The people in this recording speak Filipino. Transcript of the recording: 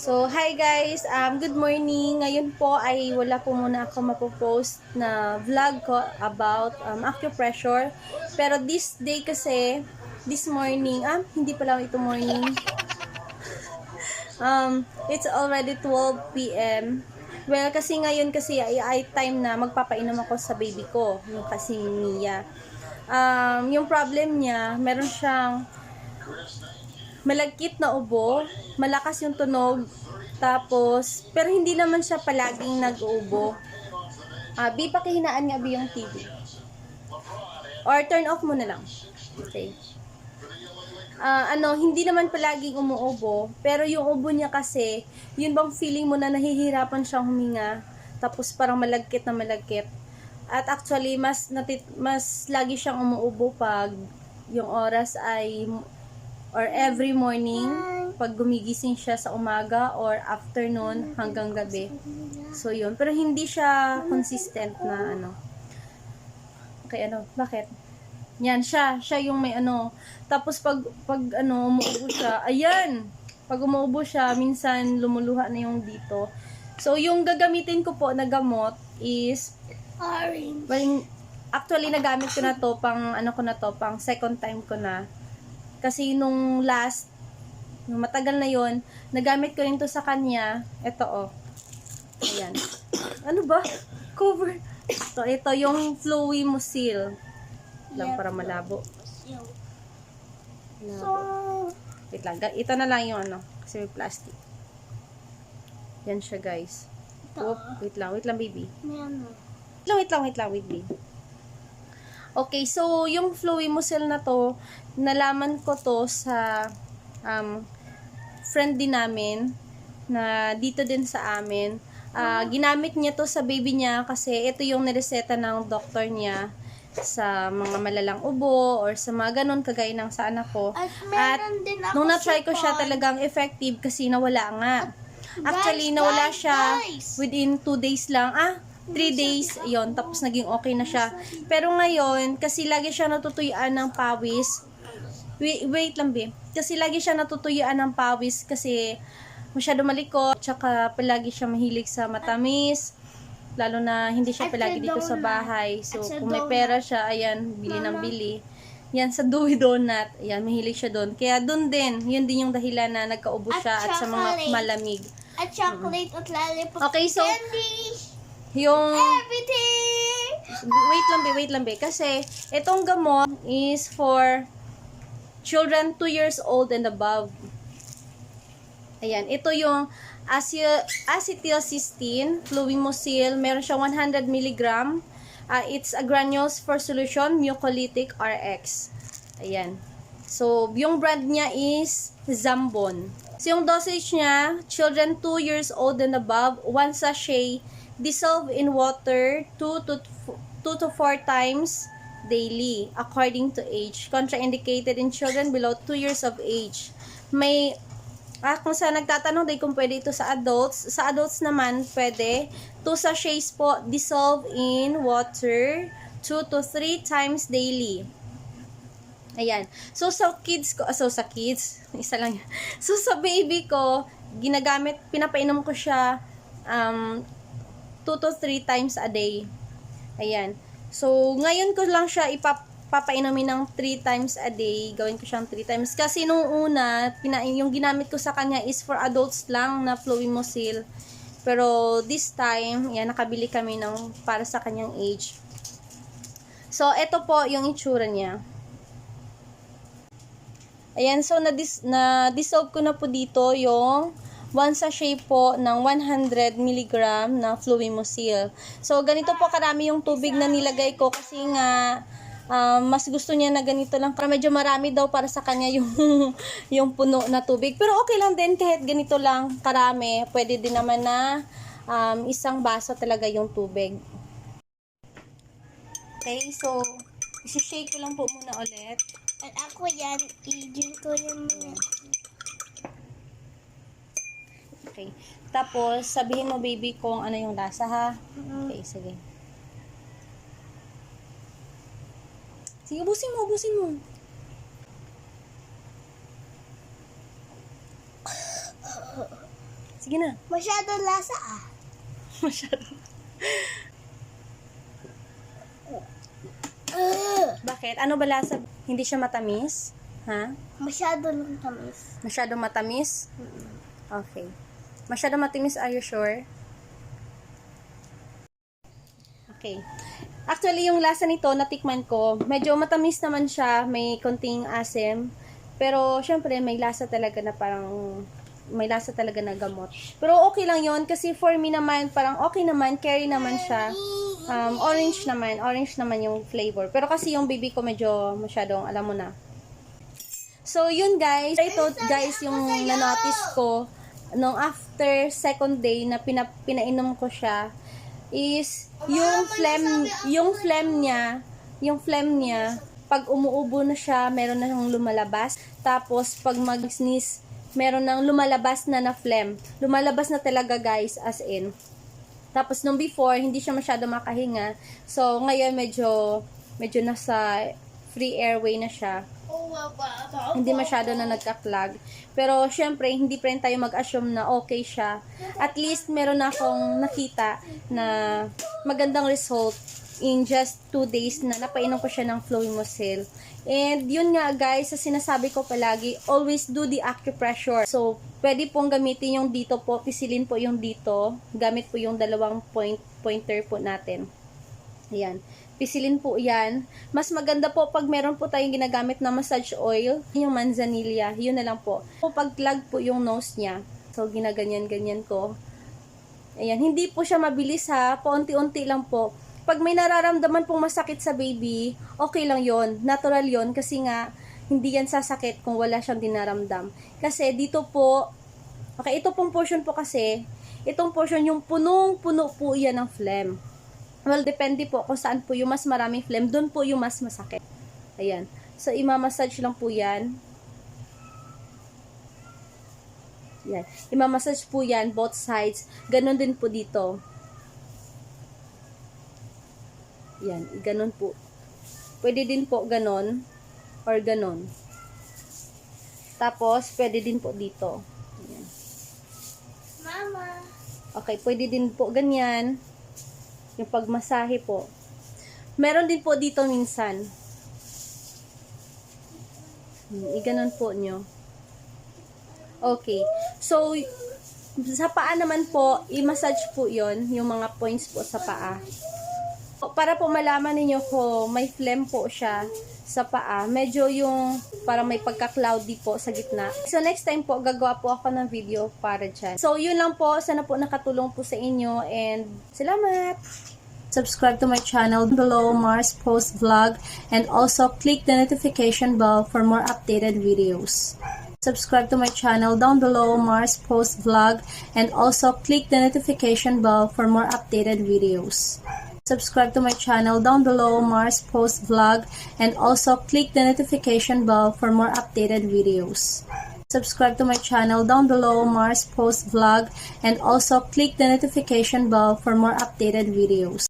So, hi guys! Good morning! Ngayon po ay wala po muna ako mapopost na vlog ko about acupressure. Pero this day kasi, this morning, hindi pala ito morning. It's already 12 p.m. Well, kasi ngayon kasi ay time na magpapainom ako sa baby ko, yung kasi Mia. Yung problem niya, meron siyang malagkit na ubo, malakas yung tunog, tapos, pero hindi naman siya palaging nag-uubo. Bi, pakihinaan nga, Bi, yung TV. Or turn off mo na lang. Okay. Hindi naman palaging umuubo, pero yung ubo niya kasi, yun bang feeling mo na nahihirapan siyang huminga, tapos parang malagkit na malagkit. At actually, mas lagi siyang umuubo pag yung oras ay or every morning pag gumigising siya sa umaga or afternoon hanggang gabi. So yun, pero hindi siya consistent na Okay, bakit? Yan siya yung may Tapos pag umuubo siya, ayan. Pag umuubo siya, minsan lumuluha na yung dito. So yung gagamitin ko po na gamot is orange. Well, actually nagamit ko na to pang second time ko na. Kasi nung matagal na yon, nagamit ko rin to sa kanya. Ito, ayan. Ano ba? Cover. Ito yung Fluimucil. Lang para malabo. So, Wait lang. Ito na lang yung kasi may plastic. Yan siya, guys. Oop, wait lang, baby. Wait lang, baby. Okay, so yung Fluimucil na to, nalaman ko to sa friend din namin na dito din sa amin. Ginamit niya to sa baby niya kasi ito yung nireseta ng doktor niya sa mga malalang ubo or sa mga ganun kagaya ng sa anak ko. At nung na-try ko siya talagang effective kasi nawala nga. Actually, nawala siya within 2 days lang. 3 days, yon, tapos naging okay na siya. Pero ngayon, kasi lagi siya natutuyuan ng pawis. Wait lang, Be. Kasi lagi siya natutuyuan ng pawis kasi masyado malikot, tsaka palagi siya mahilig sa matamis. Lalo na hindi siya palagi dito sa bahay. So, kung may pera siya, ayan, bili ng bili. Yan, sa Dewey Donut. Ayan, mahilig siya doon. Kaya doon din, yun din yung dahilan na nagkaubo siya at sa mga malamig. At chocolate at lollipop. Okay, so, candy. Yung Everything! wait lang, be. Kasi, itong gamot is for children 2 years old and above. Ayan, ito yung acetylcysteine, Fluimucil. Meron siyang 100 mg. It's a granules for solution, mucolytic RX. Ayan. So, yung brand niya is Zambon. So, yung dosage niya, children 2 years old and above, 1 sachet, dissolve in water 2 to 4 times daily according to age. Contraindicated in children below 2 years of age. May kung sa nagtatanong din kung pwede ito sa adults. Sa adults naman, pwede. 2 sachets po, dissolve in water 2 to 3 times daily. Ayan. So, sa kids, isa lang yan. So, sa baby ko, pinapainom ko siya 2 to 3 times a day. Ayan. So, ngayon ko lang siya papainumin ng 3 times a day. Gawin ko siyang 3 times. Kasi nung una, yung ginamit ko sa kanya is for adults lang na Fluimucil. Pero this time, yan, nakabili kami ng para sa kanyang age. So, ito po yung itsura niya. Ayan, so na-dissolve ko na po dito yung 1 sachet po ng 100 mg na Fluimucil. So, ganito po karami yung tubig na nilagay ko kasi nga mas gusto niya na ganito lang. Para medyo marami daw para sa kanya yung, yung puno na tubig. Pero okay lang din kahit ganito lang karami. Pwede din naman na isang baso talaga yung tubig. Okay, so isi-shake ko lang po muna ulit. At ako yan, i-drink ko yan muna. Okay. Tapos, sabihin mo baby kung ano yung lasa ha. Okay, sige. Sige, ubusin mo. Sige na. Masyadong lasa ah. Masyado. Bakit? Ano ba lasa? Hindi siya matamis? Ha? Masyado lang tamis. Masyado matamis? Okay. Masyado matamis, are you sure? Okay. Actually, yung lasa nito, natikman ko, medyo matamis naman siya, may konting asim. Pero, syempre, may lasa talaga na parang, may lasa talaga na gamot. Pero, okay lang yon kasi for me naman, parang okay naman, carry naman siya. Orange naman yung flavor. Pero kasi yung baby ko medyo masyadong, alam mo na. So, yun guys. Ito guys, yung na-notice ko, nung after second day na pinainom ko siya, is yung phlegm niya, pag umuubo na siya, meron na siyang lumalabas. Tapos, pag mag-sneeze, meron nang lumalabas na phlegm. Lumalabas na talaga guys, as in. Tapos, nung before, hindi siya masyado makahinga. So, ngayon, medyo nasa free airway na siya. Hindi masyado na nagka-clog. Pero, syempre, hindi pa rin tayo mag-assume na okay siya. At least, meron na akong nakita na magandang result in just 2 days na napainom ko siya ng Fluimosil. And, yun nga guys, sa sinasabi ko palagi, always do the acupressure. So, pwede pong gamitin yung dito po, pisilin po yung dito. Gamit po yung dalawang pointer po natin. Ayan. Pisilin po yan. Mas maganda po pag meron po tayong ginagamit na massage oil, yung manzanilla, yun na lang po. Pag clog po yung nose niya, so ginaganyan-ganyan ko. Ayan, hindi po siya mabilis ha, paunti-unti lang po. Pag may nararamdaman pong masakit sa baby, okay lang yon, natural yon kasi nga, hindi yan sasakit kung wala siyang dinaramdam. Kasi dito po, okay, ito pong portion po kasi, itong portion yung punong-puno po yan ng phlegm. Well, depende po kung saan po yung mas maraming phlegm, doon po yung mas masakit. Ayan. So, imamassage lang po yan. Yan. Imamassage po yan, both sides. Ganon din po dito. Yan. Ganon po. Pwede din po ganon or ganon. Tapos, pwede din po dito. Ayan. Mama. Okay, pwede din po ganyan. Yung pagmasahe po. Meron din po dito minsan. Iganon po nyo. Okay. So, sa paa naman po, i-massage po yon yung mga points po sa paa. Para po malaman niyo kung may phlegm po siya sa paa, medyo yung parang may pagka-cloudy po sa gitna. So, next time po, gagawa po ako ng video para dyan. So, yun lang po. Sana po nakatulong po sa inyo and salamat! Subscribe to my channel below, Mars Post Vlog, and also click the notification bell for more updated videos. Subscribe to my channel down below, Mars Post Vlog, and also click the notification bell for more updated videos. Subscribe to my channel down below, Mars Post Vlog, and also click the notification bell for more updated videos. Subscribe to my channel down below, Mars Post Vlog, and also click the notification bell for more updated videos.